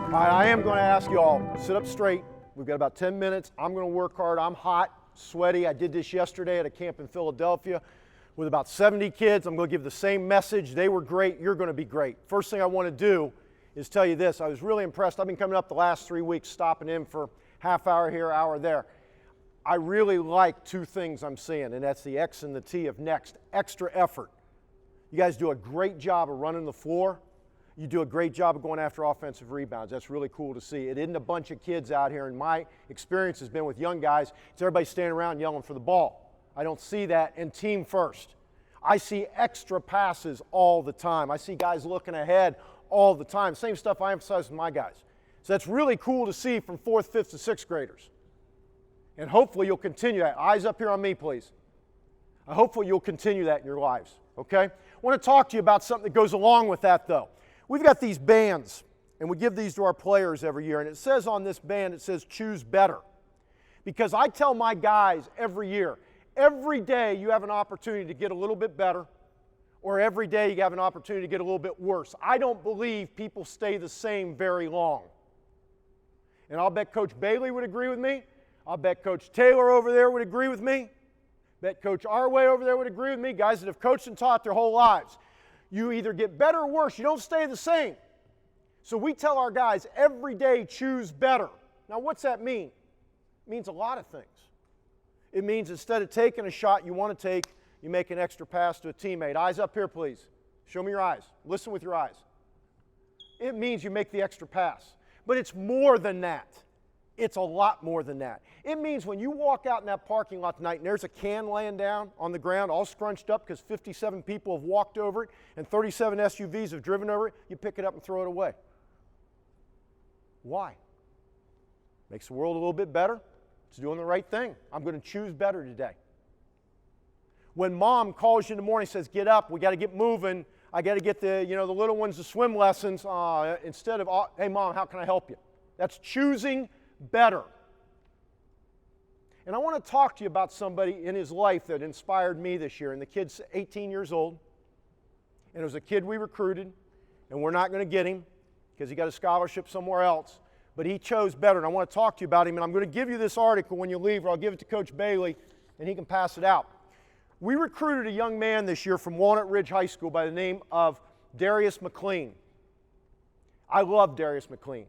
All right, I am going to ask you all, sit up straight. We've got about 10 minutes. I'm going to work hard. I'm hot, sweaty. I did this yesterday at a camp in Philadelphia with about 70 kids. I'm going to give the same message. They were great. You're going to be great. First thing I want to do is tell you this. I was really impressed. I've been coming up the last 3 weeks, stopping in for half hour here, hour there. I really like two things I'm seeing, and that's the X and the T of NeXT, extra effort. You guys do a great job of running the floor. You do a great job of going after offensive rebounds. That's really cool to see. It isn't a bunch of kids out here, and my experience has been with young guys, it's everybody standing around yelling for the ball. I don't see that, and team first. I see extra passes all the time. I see guys looking ahead all the time. Same stuff I emphasize with my guys. So that's really cool to see from 4th, 5th, and 6th graders. And hopefully you'll continue that. Eyes up here on me, please. Hopefully you'll continue that in your lives, okay? I want to talk to you about something that goes along with that, though. We've got these bands, and we give these to our players every year, and it says on this band, it says, choose better. Because I tell my guys every year, every day you have an opportunity to get a little bit better, or every day you have an opportunity to get a little bit worse. I don't believe people stay the same very long. And I'll bet Coach Bailey would agree with me. I'll bet Coach Taylor over there would agree with me. Bet Coach Arway over there would agree with me. Guys that have coached and taught their whole lives. You either get better or worse. You don't stay the same. So we tell our guys every day, choose better. Now, what's that mean? It means a lot of things. It means instead of taking a shot you want to take, you make an extra pass to a teammate. Eyes up here, please. Show me your eyes. Listen with your eyes. It means you make the extra pass. But it's more than that. It's a lot more than that. It means when you walk out in that parking lot tonight and there's a can laying down on the ground all scrunched up because 57 people have walked over it and 37 SUVs have driven over it, you pick it up and throw it away. Why? Makes the world a little bit better. It's doing the right thing. I'm going to choose better today. When mom calls you in the morning and says, get up, we got to get moving, I got to get the little ones to swim lessons, instead of, hey mom, how can I help you? That's choosing better. And I want to talk to you about somebody in his life that inspired me this year. And the kid's 18 years old. And it was a kid we recruited. And we're not going to get him because he got a scholarship somewhere else. But he chose better. And I want to talk to you about him. And I'm going to give you this article when you leave, or I'll give it to Coach Bailey, and he can pass it out. We recruited a young man this year from Walnut Ridge High School by the name of Darrius McLean. I love Darrius McLean.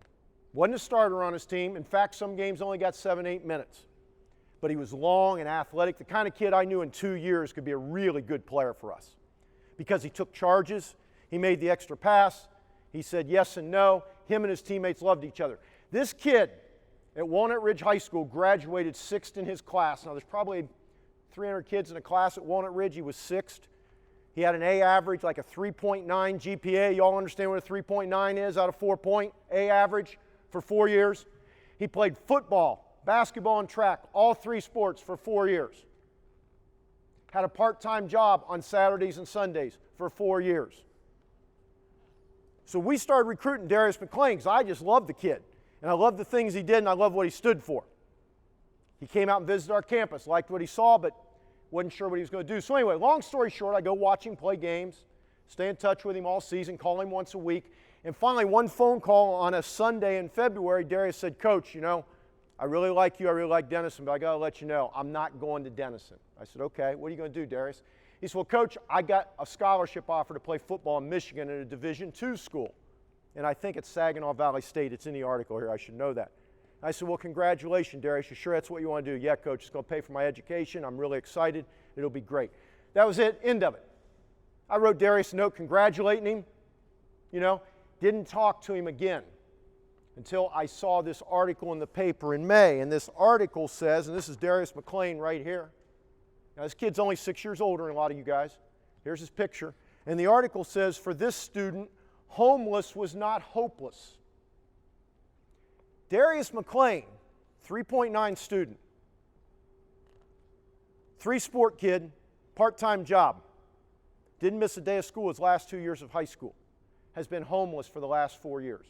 Wasn't a starter on his team. In fact, some games only got 7-8 minutes. But he was long and athletic, the kind of kid I knew in 2 years could be a really good player for us. Because he took charges, he made the extra pass, he said yes and no. Him and his teammates loved each other. This kid at Walnut Ridge High School graduated 6th in his class. Now, there's probably 300 kids in a class at Walnut Ridge. He was 6th. He had an A average, like a 3.9 GPA. You all understand what a 3.9 is out of 4-point A average for 4 years. He played football, basketball, and track, all 3 sports for 4 years. Had a part-time job on Saturdays and Sundays for 4 years. So we started recruiting Darrius McLean because I just loved the kid. And I loved the things he did, and I loved what he stood for. He came out and visited our campus, liked what he saw, but wasn't sure what he was going to do. So anyway, long story short, I go watch him play games, stay in touch with him all season, call him once a week. And finally, one phone call on a Sunday in February, Darrius said, Coach, I really like you, I really like Denison, but I got to let you know, I'm not going to Denison. I said, okay, what are you going to do, Darrius? He said, well, Coach, I got a scholarship offer to play football in Michigan at a Division II school. And I think it's Saginaw Valley State. It's in the article here. I should know that. I said, well, congratulations, Darrius. You sure that's what you want to do? Yeah, Coach, it's going to pay for my education. I'm really excited. It'll be great. That was it. End of it. I wrote Darrius a note congratulating him, Didn't talk to him again until I saw this article in the paper in May. And this article says, and this is Darrius McLean right here. Now, this kid's only 6 years older than a lot of you guys. Here's his picture. And the article says, for this student, homeless was not hopeless. Darrius McLean, 3.9 student, 3-sport kid, part-time job, didn't miss a day of school his last 2 years of high school. Has been homeless for the last 4 years.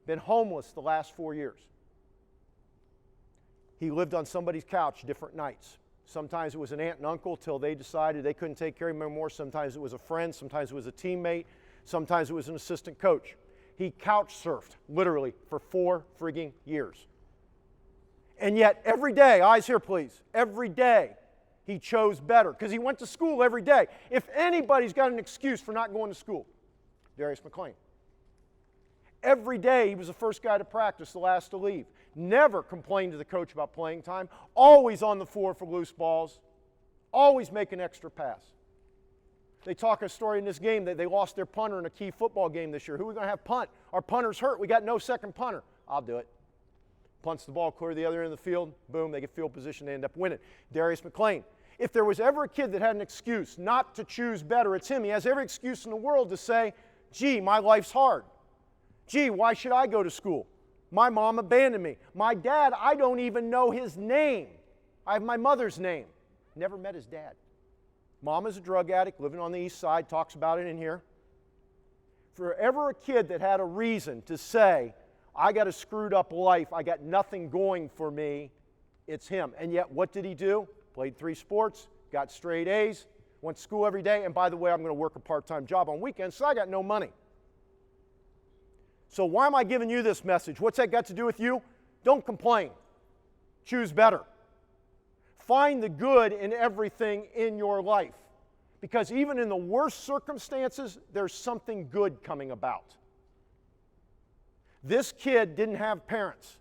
Been homeless the last 4 years. He lived on somebody's couch different nights. Sometimes it was an aunt and uncle till they decided they couldn't take care of him anymore. Sometimes it was a friend. Sometimes it was a teammate. Sometimes it was an assistant coach. He couch surfed, literally, for 4 frigging years. And yet, every day, eyes here please, every day, he chose better because he went to school every day. If anybody's got an excuse for not going to school, Darrius McLean. Every day, he was the first guy to practice, the last to leave. Never complained to the coach about playing time. Always on the floor for loose balls. Always make an extra pass. They talk a story in this game that they lost their punter in a key football game this year. Who are we going to have punt? Our punter's hurt. We got no second punter. I'll do it. Punts the ball clear to the other end of the field. Boom, they get field position. They end up winning. Darrius McLean. If there was ever a kid that had an excuse not to choose better, it's him. He has every excuse in the world to say, gee, my life's hard. Gee, why should I go to school? My mom abandoned me. My dad, I don't even know his name. I have my mother's name. Never met his dad. Mom is a drug addict, living on the east side, talks about it in here. For ever a kid that had a reason to say, I got a screwed up life, I got nothing going for me, it's him. And yet, what did he do? Played 3 sports, got straight A's, went to school every day, and by the way, I'm going to work a part-time job on weekends, so I got no money. So why am I giving you this message? What's that got to do with you? Don't complain. Choose better. Find the good in everything in your life. Because even in the worst circumstances, there's something good coming about. This kid didn't have parents.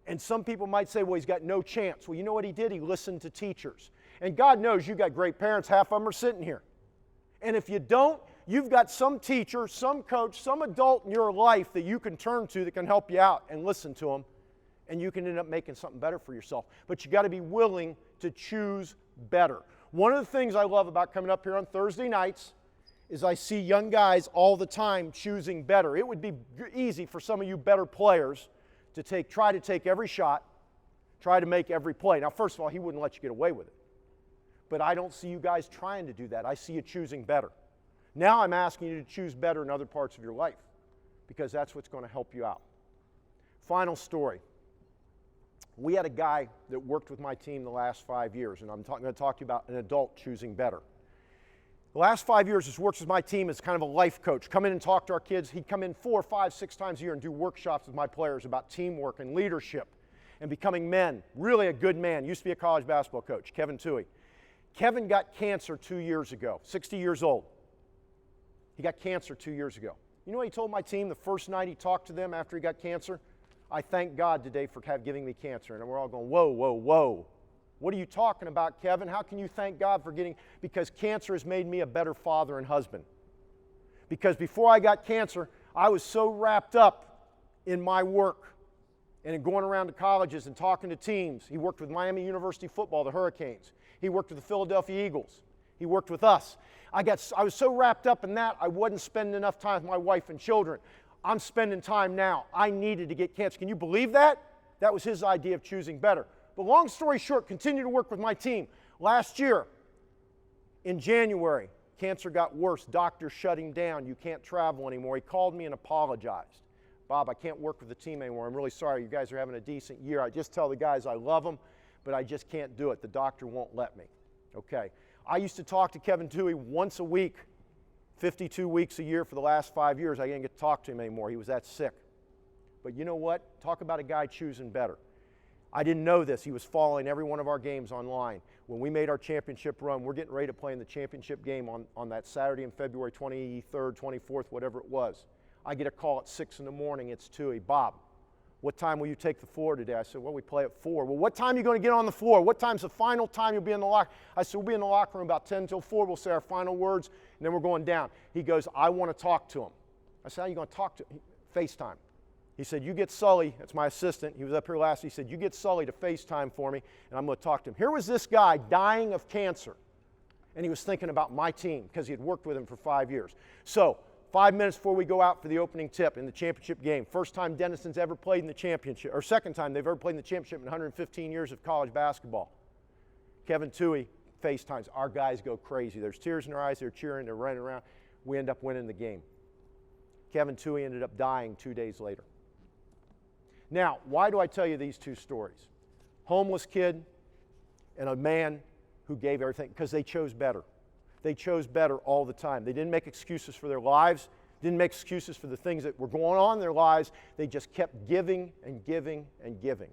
And some people might say, well, he's got no chance. Well, you know what he did? He listened to teachers. And God knows you got great parents. Half of them are sitting here. And if you don't, you've got some teacher, some coach, some adult in your life that you can turn to that can help you out and listen to them. And you can end up making something better for yourself. But you got to be willing to choose better. One of the things I love about coming up here on Thursday nights is I see young guys all the time choosing better. It would be easy for some of you better players to try to take every shot, try to make every play. Now, first of all, he wouldn't let you get away with it. But I don't see you guys trying to do that. I see you choosing better. Now I'm asking you to choose better in other parts of your life because that's what's going to help you out. Final story. We had a guy that worked with my team the last 5 years, and I'm going to talk to you about an adult choosing better. The last 5 years, he's worked with my team as kind of a life coach. Come in and talk to our kids. He'd come in 4, 5, 6 times a year and do workshops with my players about teamwork and leadership and becoming men. Really a good man. Used to be a college basketball coach, Kevin Touhey. Kevin got cancer 2 years ago, 60 years old. He got cancer 2 years ago. You know what he told my team the first night he talked to them after he got cancer? I thank God today for giving me cancer. And we're all going, whoa, whoa, whoa. What are you talking about, Kevin? How can you thank God for because cancer has made me a better father and husband. Because before I got cancer, I was so wrapped up in my work and in going around to colleges and talking to teams. He worked with Miami University football, the Hurricanes. He worked with the Philadelphia Eagles. He worked with us. I was so wrapped up in that, I wasn't spending enough time with my wife and children. I'm spending time now. I needed to get cancer. Can you believe that? That was his idea of choosing better. But long story short, continue to work with my team. Last year, in January, cancer got worse. Doctors shut him down. You can't travel anymore. He called me and apologized. Bob, I can't work with the team anymore. I'm really sorry. You guys are having a decent year. I just tell the guys I love them, but I just can't do it. The doctor won't let me. Okay. I used to talk to Kevin Touhey once a week, 52 weeks a year for the last 5 years. I didn't get to talk to him anymore. He was that sick. But you know what? Talk about a guy choosing better. I didn't know this. He was following every one of our games online. When we made our championship run, we're getting ready to play in the championship game on that Saturday in February 23rd, 24th, whatever it was. I get a call at 6 in the morning. It's Touhey. Bob, what time will you take the floor today? I said, well, we play at 4. Well, what time are you going to get on the floor? What time's the final time you'll be in the locker? I said, we'll be in the locker room about 10 till 4. We'll say our final words, and then we're going down. He goes, I want to talk to him. I said, how are you going to talk to him? FaceTime. He said, you get Sully, that's my assistant, he was up here last, he said, you get Sully to FaceTime for me, and I'm going to talk to him. Here was this guy dying of cancer, and he was thinking about my team because he had worked with him for 5 years. So, 5 minutes before we go out for the opening tip in the championship game, first time Denison's ever played in the championship, or second time they've ever played in the championship in 115 years of college basketball. Kevin Touhey FaceTimes. Our guys go crazy. There's tears in their eyes, they're cheering, they're running around. We end up winning the game. Kevin Touhey ended up dying 2 days later. Now, why do I tell you these two stories? Homeless kid and a man who gave everything because they chose better. They chose better all the time. They didn't make excuses for their lives. Didn't make excuses for the things that were going on in their lives. They just kept giving and giving and giving.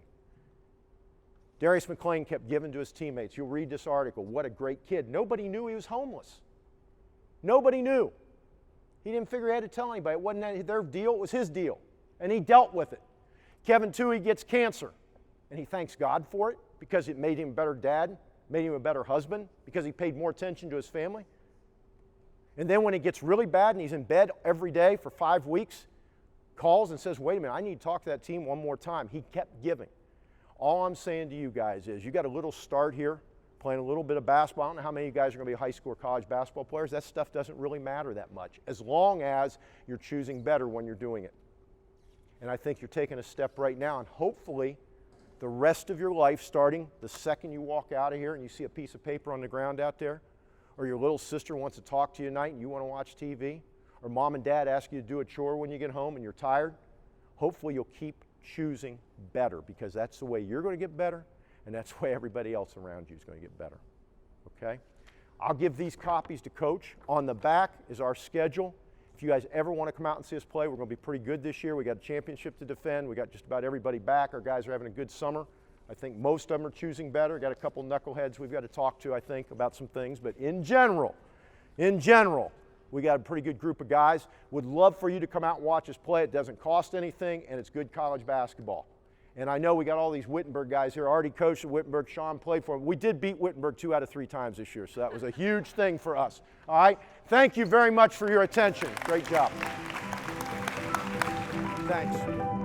Darrius McLean kept giving to his teammates. You'll read this article. What a great kid. Nobody knew he was homeless. Nobody knew. He didn't figure he had to tell anybody. It wasn't their deal. It was his deal. And he dealt with it. Kevin Touhey gets cancer. And he thanks God for it because it made him a better dad, made him a better husband, because he paid more attention to his family. And then when it gets really bad and he's in bed every day for 5 weeks, calls and says, wait a minute, I need to talk to that team one more time. He kept giving. All I'm saying to you guys is you got a little start here, playing a little bit of basketball. I don't know how many of you guys are going to be high school or college basketball players. That stuff doesn't really matter that much, as long as you're choosing better when you're doing it. And I think you're taking a step right now, and hopefully the rest of your life, starting the second you walk out of here and you see a piece of paper on the ground out there, or your little sister wants to talk to you tonight and you want to watch TV, or mom and dad ask you to do a chore when you get home and you're tired, hopefully you'll keep choosing better, because that's the way you're going to get better, and that's the way everybody else around you is going to get better. Okay? I'll give these copies to Coach. On the back is our schedule. If you guys ever want to come out and see us play, we're going to be pretty good this year. We got a championship to defend. We got just about everybody back. Our guys are having a good summer. I think most of them are choosing better. Got a couple knuckleheads we've got to talk to, I think, about some things. But in general, we got a pretty good group of guys. Would love for you to come out and watch us play. It doesn't cost anything, and it's good college basketball. And I know we got all these Wittenberg guys here. Already coached at Wittenberg. Sean played for them. We did beat Wittenberg 2 out of 3 times this year, so that was a huge thing for us. All right? Thank you very much for your attention. Great job. Thanks.